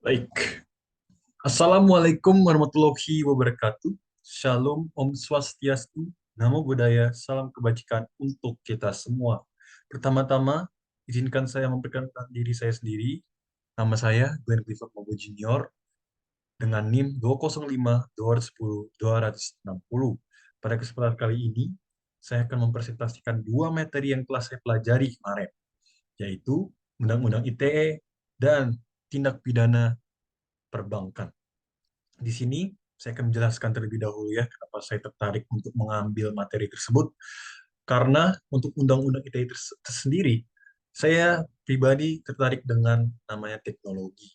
Baik. Assalamualaikum warahmatullahi wabarakatuh. Shalom, Om Swastiastu, Namo Buddhaya, salam kebajikan untuk kita semua. Pertama-tama, izinkan saya memperkenalkan diri saya sendiri. Nama saya Glenn Clifford Mobo Junior dengan NIM 205-210-260. Pada kesempatan kali ini, saya akan mempresentasikan dua materi yang telah saya pelajari kemarin, yaitu Undang-Undang ITE dan tindak pidana perbankan. Di sini saya akan menjelaskan terlebih dahulu ya kenapa saya tertarik untuk mengambil materi tersebut. Karena untuk undang-undang ITE tersendiri, saya pribadi tertarik dengan namanya teknologi.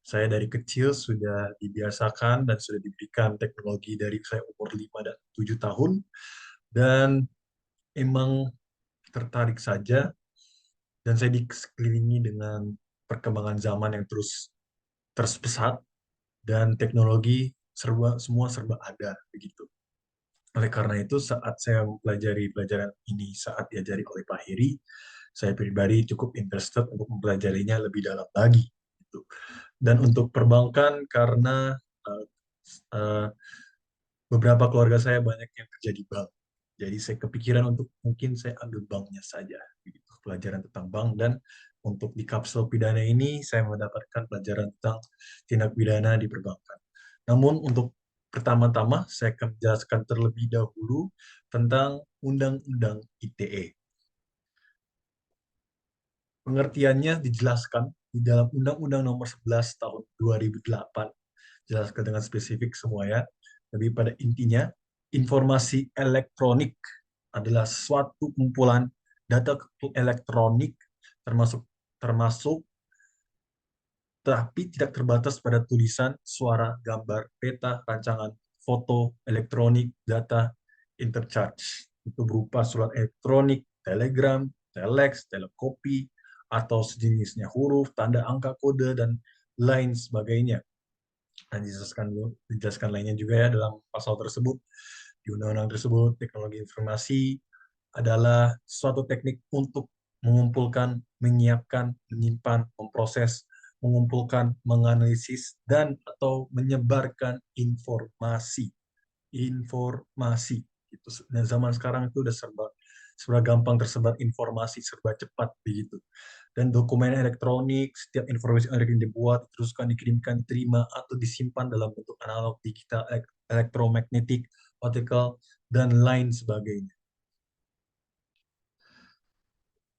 Saya dari kecil sudah dibiasakan dan sudah diberikan teknologi dari saya umur 5 dan 7 tahun. Dan emang tertarik saja, dan saya dikelilingi dengan perkembangan zaman yang terus pesat, dan teknologi semua serba ada begitu. Oleh karena itu, saat saya mempelajari pelajaran ini saat diajari oleh Pak Heri, saya pribadi cukup interested untuk mempelajarinya lebih dalam lagi gitu. Dan untuk perbankan, karena uh, uh, beberapa keluarga saya banyak yang kerja di bank, jadi saya kepikiran untuk mungkin saya ambil banknya saja begitu, pelajaran tentang bank. Dan untuk di kapsul pidana ini saya mendapatkan pelajaran tentang tindak pidana di perbankan. Namun untuk pertama-tama saya akan menjelaskan terlebih dahulu tentang Undang-Undang ITE. Pengertiannya dijelaskan di dalam Undang-Undang Nomor 11 Tahun 2008. Jelaskan dengan spesifik semua ya. Tapi pada intinya, informasi elektronik adalah suatu kumpulan data elektronik, termasuk termasuk tapi tidak terbatas pada tulisan, suara, gambar, peta, rancangan, foto, elektronik, data, interchange. Itu berupa surat elektronik, telegram, telex, telekopi, atau sejenisnya, huruf, tanda angka kode, dan lain sebagainya. Dan dijelaskan lainnya juga ya dalam pasal tersebut. Di undang-undang tersebut, teknologi informasi adalah suatu teknik untuk mengumpulkan, menyiapkan, menyimpan, memproses, mengumpulkan, menganalisis, dan atau menyebarkan informasi. Informasi. Itu dan zaman sekarang itu udah serba gampang tersebar informasi, serba cepat begitu. Dan dokumen elektronik, setiap informasi yang dibuat, teruskan, dikirimkan, diterima, atau disimpan dalam bentuk analog, digital, elektromagnetik, optical, dan lain sebagainya.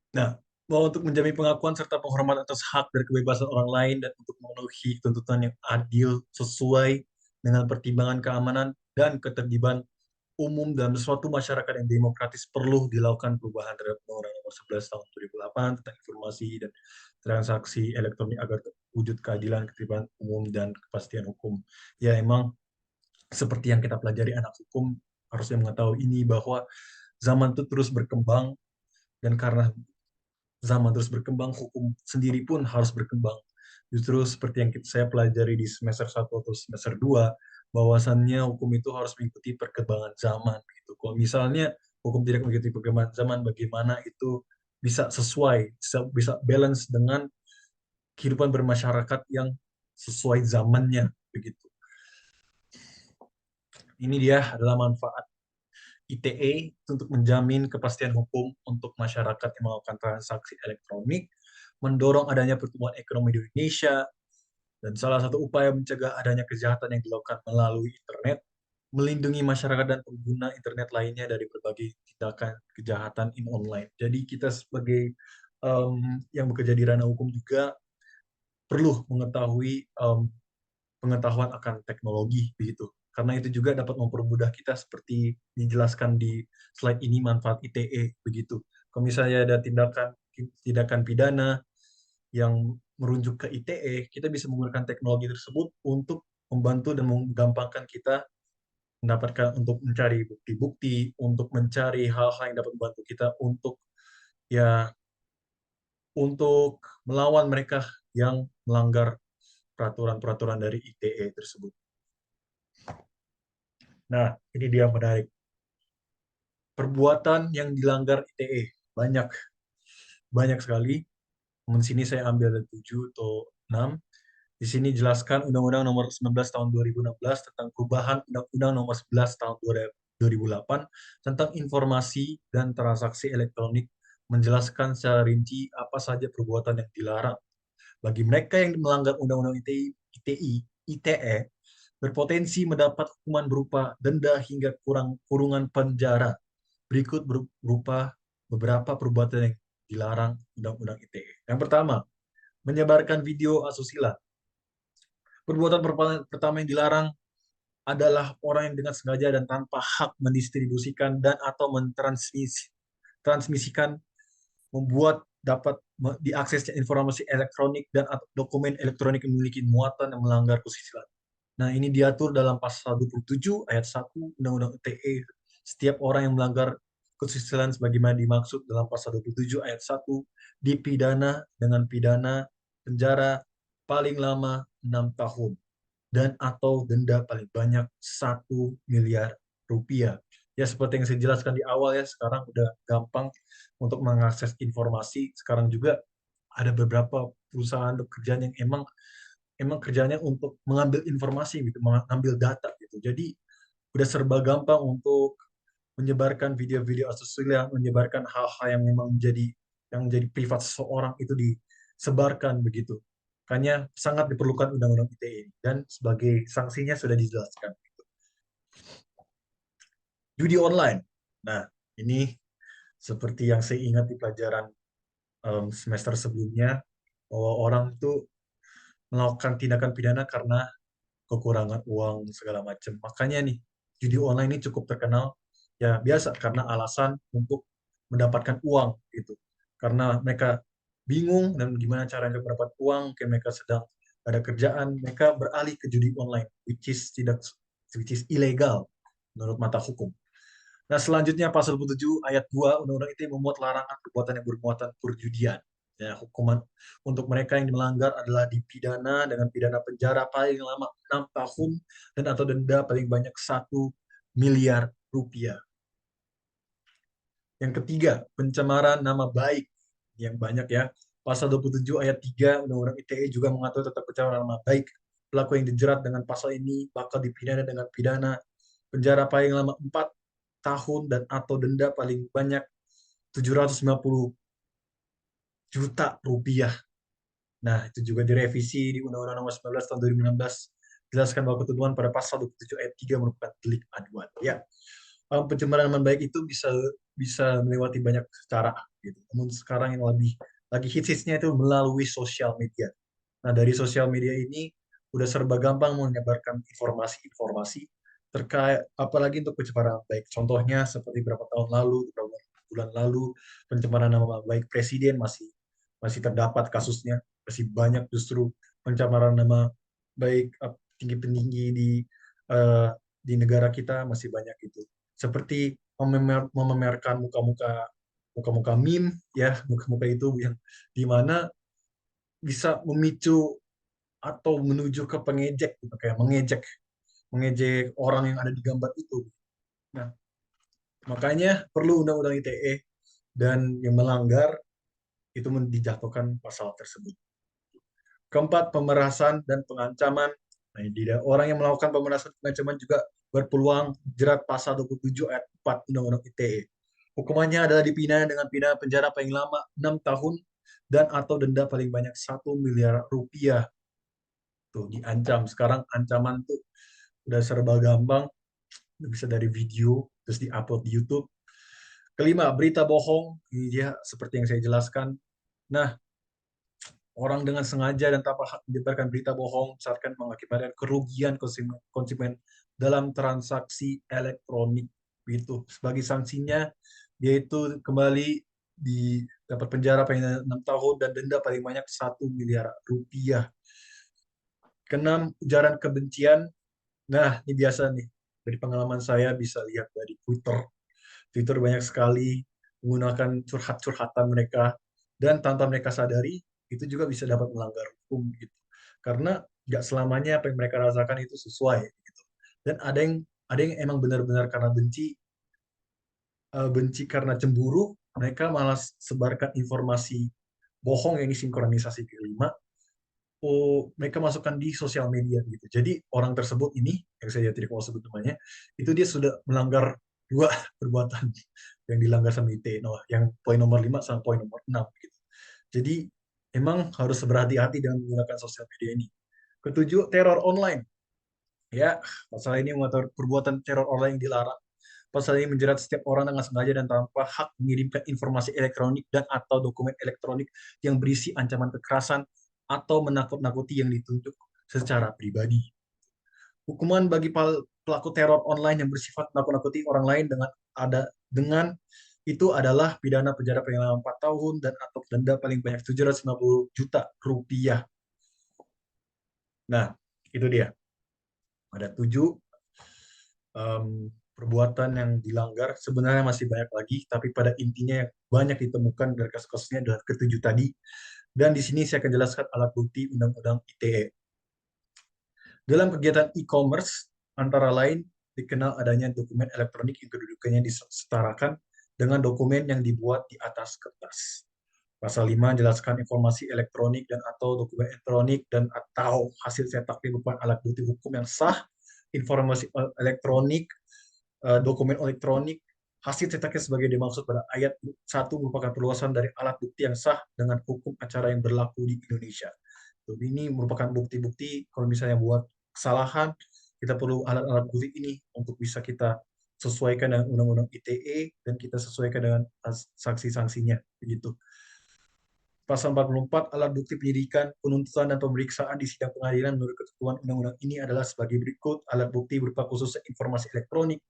Nah, bahwa untuk menjamin pengakuan serta penghormatan atas hak dan kebebasan orang lain dan untuk memenuhi tuntutan yang adil sesuai dengan pertimbangan keamanan dan ketertiban umum dalam suatu masyarakat yang demokratis, perlu dilakukan perubahan terhadap Undang-Undang Nomor 11 Tahun 2008 tentang informasi dan transaksi elektronik agar wujud keadilan, ketertiban umum, dan kepastian hukum. Ya, emang seperti yang kita pelajari anak hukum harusnya mengetahui ini, bahwa zaman itu terus berkembang, dan karena zaman terus berkembang, hukum sendiri pun harus berkembang. Justru seperti yang saya pelajari di semester 1 atau semester 2, bahwasannya hukum itu harus mengikuti perkembangan zaman. Gitu. Kalau misalnya hukum tidak mengikuti perkembangan zaman, bagaimana itu bisa sesuai, bisa balance dengan kehidupan bermasyarakat yang sesuai zamannya. Begitu. Ini dia adalah manfaat ITE untuk menjamin kepastian hukum untuk masyarakat yang melakukan transaksi elektronik, mendorong adanya pertumbuhan ekonomi di Indonesia, dan salah satu upaya mencegah adanya kejahatan yang dilakukan melalui internet, melindungi masyarakat dan pengguna internet lainnya dari berbagai tindakan kejahatan in online. Jadi kita sebagai yang bekerja di ranah hukum juga perlu mengetahui pengetahuan akan teknologi begitu. Karena itu juga dapat mempermudah kita seperti dijelaskan di slide ini, manfaat ITE begitu. Kalau misalnya ada tindakan tindakan pidana yang merujuk ke ITE, kita bisa menggunakan teknologi tersebut untuk membantu dan menggampangkan kita mendapatkan, untuk mencari bukti-bukti, untuk mencari hal-hal yang dapat membantu kita untuk ya untuk melawan mereka yang melanggar peraturan-peraturan dari ITE tersebut. Nah, ini dia menarik. Perbuatan yang dilanggar ITE banyak banyak sekali. Di sini saya ambil 7 atau 6. Di sini jelaskan Undang-Undang Nomor 19 Tahun 2016 tentang perubahan Undang-Undang Nomor 11 Tahun 2008 tentang informasi dan transaksi elektronik, menjelaskan secara rinci apa saja perbuatan yang dilarang. Bagi mereka yang melanggar Undang-Undang ITE, berpotensi mendapat hukuman berupa denda hingga kurungan penjara. Berikut berupa beberapa perbuatan yang dilarang Undang-Undang ITE. Yang pertama, menyebarkan video asusila. Perbuatan pertama yang dilarang adalah orang yang dengan sengaja dan tanpa hak mendistribusikan dan atau mentransmisikan, membuat dapat diaksesnya informasi elektronik dan atau dokumen elektronik yang memiliki muatan yang melanggar kesusilaan. Nah, ini diatur dalam pasal 27 ayat 1 Undang-Undang ITE. Setiap orang yang melanggar kesusilaan sebagaimana dimaksud dalam pasal 27 ayat 1 dipidana dengan pidana penjara paling lama 6 tahun dan atau denda paling banyak 1 miliar rupiah. Ya, seperti yang saya jelaskan di awal ya, sekarang udah gampang untuk mengakses informasi. Sekarang juga ada beberapa perusahaan atau kerjaan yang emang kerjanya untuk mengambil informasi gitu, mengambil data gitu. Jadi udah serba gampang untuk menyebarkan video-video asusila, menyebarkan hal-hal yang memang menjadi privat seseorang itu disebarkan begitu. Makanya sangat diperlukan Undang-Undang ITE ini dan sebagai sanksinya sudah dijelaskan. Judi online. Nah, ini seperti yang saya ingat di pelajaran semester sebelumnya, bahwa orang tuh melakukan tindakan pidana karena kekurangan uang segala macam. Makanya nih, judi online ini cukup terkenal ya biasa karena alasan untuk mendapatkan uang gitu. Karena mereka bingung dan gimana caranya mendapat uang, kayak mereka sedang ada kerjaan, mereka beralih ke judi online, which is ilegal menurut mata hukum. Nah, selanjutnya pasal 27 ayat 2 Undang-Undang ITE memuat larangan perbuatan yang bermuatan perjudian. Ya, hukuman untuk mereka yang melanggar adalah dipidana dengan pidana penjara paling lama 6 tahun dan atau denda paling banyak 1 miliar rupiah. Yang ketiga, pencemaran nama baik yang banyak ya. Pasal 27 ayat 3 Undang-Undang ITE juga mengatur tentang pencemaran nama baik. Pelaku yang dijerat dengan pasal ini bakal dipidana dengan pidana penjara paling lama 4 tahun dan atau denda paling banyak 750 juta rupiah. Nah, itu juga direvisi di Undang-Undang Nomor 19 Tahun 2016. Jelaskan bahwa ketentuan pada pasal 27 ayat 3 merupakan delik aduan. Ya, pencemaran nama baik itu bisa bisa melewati banyak cara gitu. Namun sekarang yang lagi hits-hitsnya itu melalui sosial media. Nah, dari sosial media ini udah serba gampang menyebarkan informasi-informasi terkait apalagi untuk pencemaran nama baik. Contohnya seperti beberapa tahun lalu, beberapa bulan lalu, pencemaran nama baik presiden masih masih terdapat kasusnya, masih banyak justru pencemaran nama baik tinggi-tinggi eh, di negara kita masih banyak itu. Seperti memamerkan muka-muka meme ya, muka-muka itu yang di mana bisa memicu atau menuju ke pengejek gitu, kayak mengejek mengejek orang yang ada di gambar itu. Nah, makanya perlu undang-undang ITE dan yang melanggar itu dijatuhkan pasal tersebut. Keempat, pemerasan dan pengancaman. Nah, orang yang melakukan pemerasan dan pengancaman juga berpeluang jerat pasal 27 ayat 4 Undang-Undang ITE. Hukumannya adalah dipidana dengan pidana penjara paling lama 6 tahun dan atau denda paling banyak 1 miliar rupiah. Tuh, diancam. Sekarang ancaman tuh udah serba gampang, bisa dari video, terus diupload di YouTube. Kelima, berita bohong. Ini dia seperti yang saya jelaskan. Nah, orang dengan sengaja dan tanpa hak menyebarkan berita bohong misalkan mengakibatkan kerugian konsumen dalam transaksi elektronik itu sebagai sanksinya yaitu kembali dapat penjara paling 6 tahun dan denda paling banyak 1 miliar rupiah. Keenam, ujaran kebencian. Nah, ini biasa nih dari pengalaman saya bisa lihat dari Twitter. Twitter banyak sekali menggunakan curhat-curhatan mereka dan tanpa mereka sadari itu juga bisa dapat melanggar hukum gitu. Karena nggak selamanya apa yang mereka rasakan itu sesuai gitu. Dan ada yang emang benar-benar karena benci karena cemburu, mereka malah sebarkan informasi bohong yang disinkronisasi kelima mereka masukkan di sosial media gitu. Jadi orang tersebut ini yang saya tidak mau sebut namanya, itu dia sudah melanggar dua perbuatan yang dilanggar sama ITE, no, yang poin nomor 5 sama poin nomor 6 gitu. Jadi emang harus berhati-hati dengan menggunakan sosial media ini. Ketujuh, teror online. Ya, pasal ini mengatur perbuatan teror online yang dilarang. Pasal ini menjerat setiap orang dengan sengaja dan tanpa hak mengirimkan informasi elektronik dan atau dokumen elektronik yang berisi ancaman kekerasan atau menakut-nakuti yang ditunjuk secara pribadi. Hukuman bagi pelaku teror online yang bersifat menakut-nakuti orang lain dengan itu adalah pidana penjara paling lama 4 tahun dan atau denda paling banyak 750 juta rupiah. Nah, itu dia. Ada 7 perbuatan yang dilanggar. Sebenarnya masih banyak lagi, tapi pada intinya yang banyak ditemukan dari kasus-kasusnya adalah ketujuh tadi. Dan di sini saya akan jelaskan alat bukti Undang-Undang ITE. Dalam kegiatan e-commerce, antara lain dikenal adanya dokumen elektronik yang kedudukannya disetarakan dengan dokumen yang dibuat di atas kertas. Pasal 5 jelaskan informasi elektronik dan atau dokumen elektronik dan atau hasil cetak merupakan alat bukti hukum yang sah. Informasi elektronik, dokumen elektronik, hasil cetaknya sebagai dimaksud pada ayat 1 merupakan perluasan dari alat bukti yang sah dengan hukum acara yang berlaku di Indonesia. Jadi ini merupakan bukti-bukti kalau misalnya buat kesalahan, kita perlu alat-alat bukti ini untuk bisa kita sesuaikan dengan Undang-Undang ITE dan kita sesuaikan dengan sanksi-sanksinya begitu. Pasal 44, alat bukti penyidikan, penuntutan, dan pemeriksaan di sidang pengadilan menurut ketentuan undang-undang ini adalah sebagai berikut. Alat bukti berupa khususnya informasi elektronik,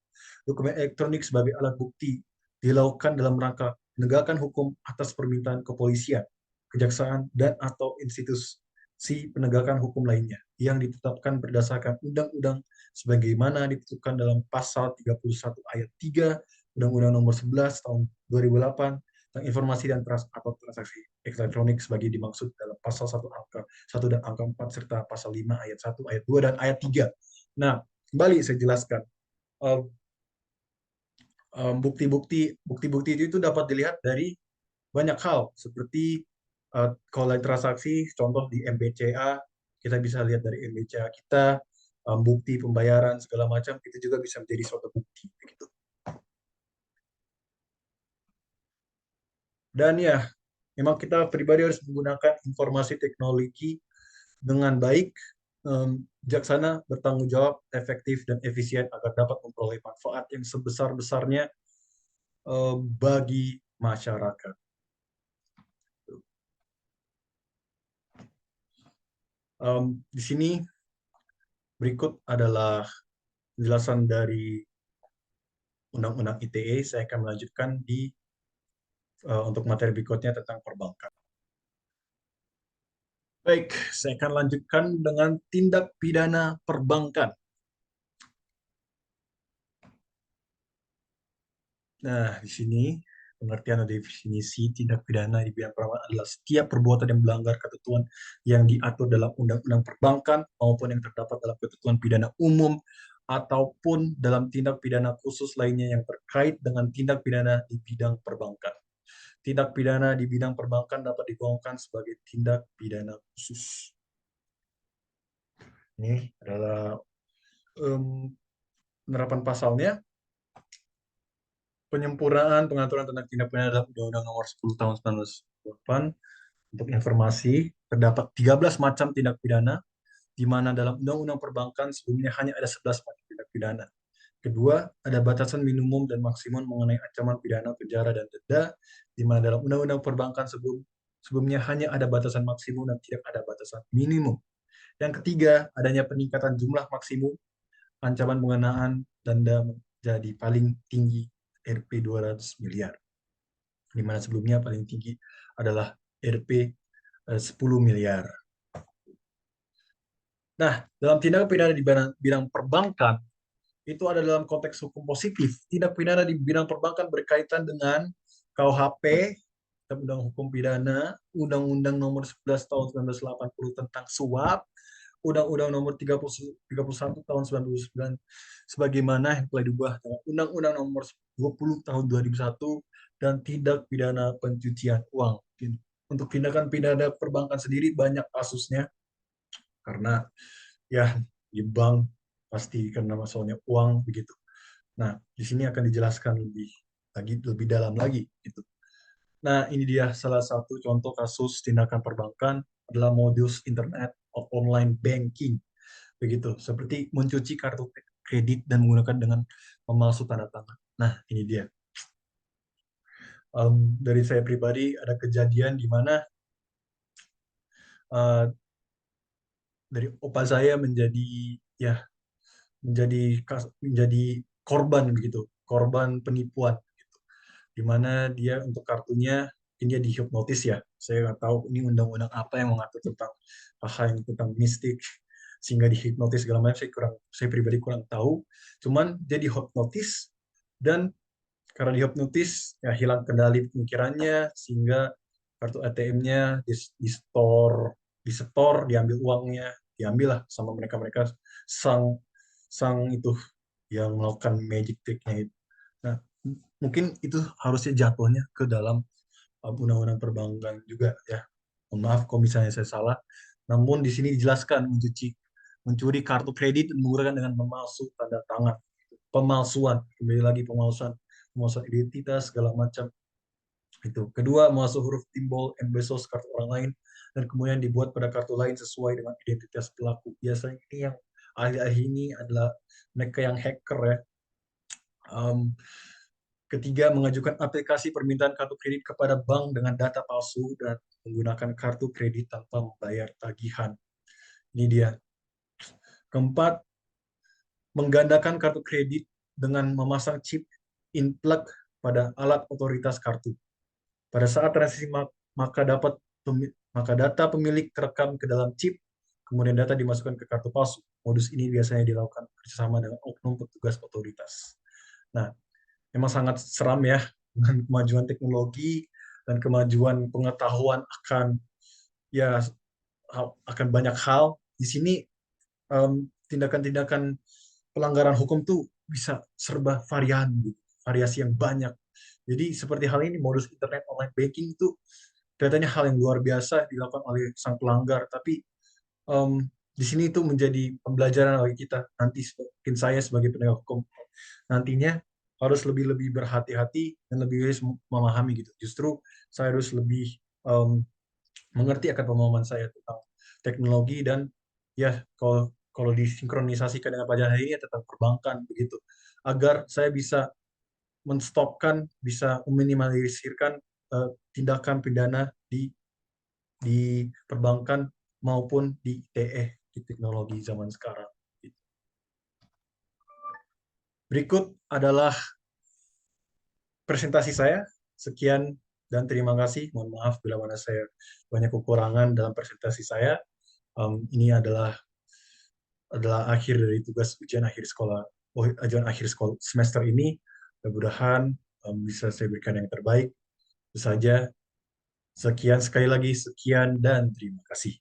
dokumen elektronik sebagai alat bukti dilakukan dalam rangka penegakan hukum atas permintaan kepolisian, kejaksaan, dan atau institusi penegakan hukum lainnya yang ditetapkan berdasarkan undang-undang sebagaimana ditetapkan dalam pasal 31 ayat 3 Undang-Undang Nomor 11 tahun 2008 tentang informasi dan atau transaksi elektronik sebagai dimaksud dalam pasal 1 angka 1 dan angka 4 serta pasal 5 ayat 1, ayat 2 dan ayat 3. Nah, kembali saya jelaskan. Bukti-bukti itu dapat dilihat dari banyak hal seperti kalau transaksi contoh di MBCA kita bisa lihat dari MBCA kita, bukti pembayaran segala macam itu juga bisa menjadi suatu bukti begitu. Dan ya, memang kita pribadi harus menggunakan informasi teknologi dengan baik, bijaksana, bertanggung jawab, efektif, dan efisien agar dapat memperoleh manfaat yang sebesar-besarnya bagi masyarakat. Di sini berikut adalah penjelasan dari Undang-Undang ITE. Saya akan melanjutkan untuk materi berikutnya tentang perbankan. Baik, saya akan lanjutkan dengan tindak pidana perbankan. Nah, di sini pengertian atau definisi tindak pidana di bidang perbankan adalah setiap perbuatan yang melanggar ketentuan yang diatur dalam Undang-Undang Perbankan maupun yang terdapat dalam ketentuan pidana umum ataupun dalam tindak pidana khusus lainnya yang terkait dengan tindak pidana di bidang perbankan. Tindak pidana di bidang perbankan dapat digolongkan sebagai tindak pidana khusus. Ini adalah penerapan pasalnya. Penyempurnaan pengaturan tentang tindak pidana dalam Undang-Undang Nomor 10 Tahun 1998. Untuk informasi, terdapat 13 macam tindak pidana, di mana dalam Undang-Undang Perbankan sebelumnya hanya ada 11 macam tindak pidana. Kedua, ada batasan minimum dan maksimum mengenai ancaman pidana, penjara, dan denda, di mana dalam Undang-Undang Perbankan sebelumnya hanya ada batasan maksimum dan tidak ada batasan minimum. Yang ketiga, adanya peningkatan jumlah maksimum, ancaman pengenaan denda menjadi paling tinggi Rp 200 miliar. Di mana sebelumnya paling tinggi adalah Rp 10 miliar. Nah, dalam tindak pidana di bidang perbankan, itu ada dalam konteks hukum positif. Tindak pidana di bidang perbankan berkaitan dengan KUHP, Undang Hukum Pidana, Undang-Undang Nomor 11 Tahun 1980 tentang suap, Undang-Undang Nomor 31 Tahun 99 sebagaimana yang telah diubah dengan Undang-Undang Nomor 20 Tahun 2001 dan tindak pidana pencucian uang. Untuk tindakan pidana perbankan sendiri banyak kasusnya. karena ya di bank pasti karena masalahnya uang begitu. Nah, di sini akan dijelaskan lebih dalam lagi gitu. Nah, ini dia salah satu contoh kasus tindakan perbankan adalah modus internet of online banking begitu, seperti mencuci kartu kredit dan menggunakan dengan pemalsu tanda tangan. Nah, ini dia. Dari saya pribadi ada kejadian di mana uh, dari opa saya ya menjadi korban begitu, korban penipuan gitu. Di mana dia untuk kartunya ini dia dihipnotis ya. Saya nggak tahu ini undang-undang apa yang mengatur tentang hal yang tentang mistik sehingga dihipnotis segala macam saya pribadi kurang tahu. Cuman dia dihipnotis dan karena dihipnotis ya hilang kendali pemikirannya sehingga kartu ATM-nya disetor, diambil uangnya, diambil lah sama mereka-mereka sang sang itu yang melakukan magic trick-nya itu. Nah, mungkin itu harusnya jatuhnya ke dalam undang-undang perbankan juga ya. Mohon maaf kalau misalnya saya salah. Namun di sini dijelaskan mencuri kartu kredit dan menggunakan dengan memalsu tanda tangan. Pemalsuan, kembali lagi pemalsuan identitas segala macam itu. Kedua, memasuk huruf timbol embelsos kartu orang lain dan kemudian dibuat pada kartu lain sesuai dengan identitas pelaku. Biasanya ini yang ahli-ahli ini adalah mereka yang hacker ya. Um, Ketiga, mengajukan aplikasi permintaan kartu kredit kepada bank dengan data palsu dan menggunakan kartu kredit tanpa membayar tagihan. Ini dia. Keempat, menggandakan kartu kredit dengan memasang chip in plug pada alat otoritas kartu. Pada saat transaksi maka data pemilik terekam ke dalam chip, kemudian data dimasukkan ke kartu palsu. Modus ini biasanya dilakukan bersama dengan oknum petugas otoritas. Nah, memang sangat seram ya dengan kemajuan teknologi dan kemajuan pengetahuan ya akan banyak hal. Di sini tindakan-tindakan pelanggaran hukum tuh bisa serba variasi yang banyak. Jadi seperti hal ini modus internet online banking itu kelihatannya hal yang luar biasa dilakukan oleh sang pelanggar, tapi um, di sini itu menjadi pembelajaran bagi kita nanti mungkin saya sebagai penegak hukum nantinya harus lebih-lebih berhati-hati dan lebih memahami gitu. Justru saya harus lebih mengerti akan pemahaman saya tentang teknologi dan ya kalau kalau disinkronisasikan dengan pelajaran hari ini ya tentang perbankan begitu agar saya bisa bisa meminimalisirkan tindakan pidana di perbankan maupun di ITE di teknologi zaman sekarang. Berikut adalah presentasi saya. Sekian dan terima kasih. Mohon maaf bila mana saya banyak kekurangan dalam presentasi saya. Ini adalah akhir dari tugas ujian akhir sekolah, ujian akhir sekolah semester ini. Mudah-mudahan bisa saya berikan yang terbaik. Itu saja. Sekian sekali lagi, sekian dan terima kasih.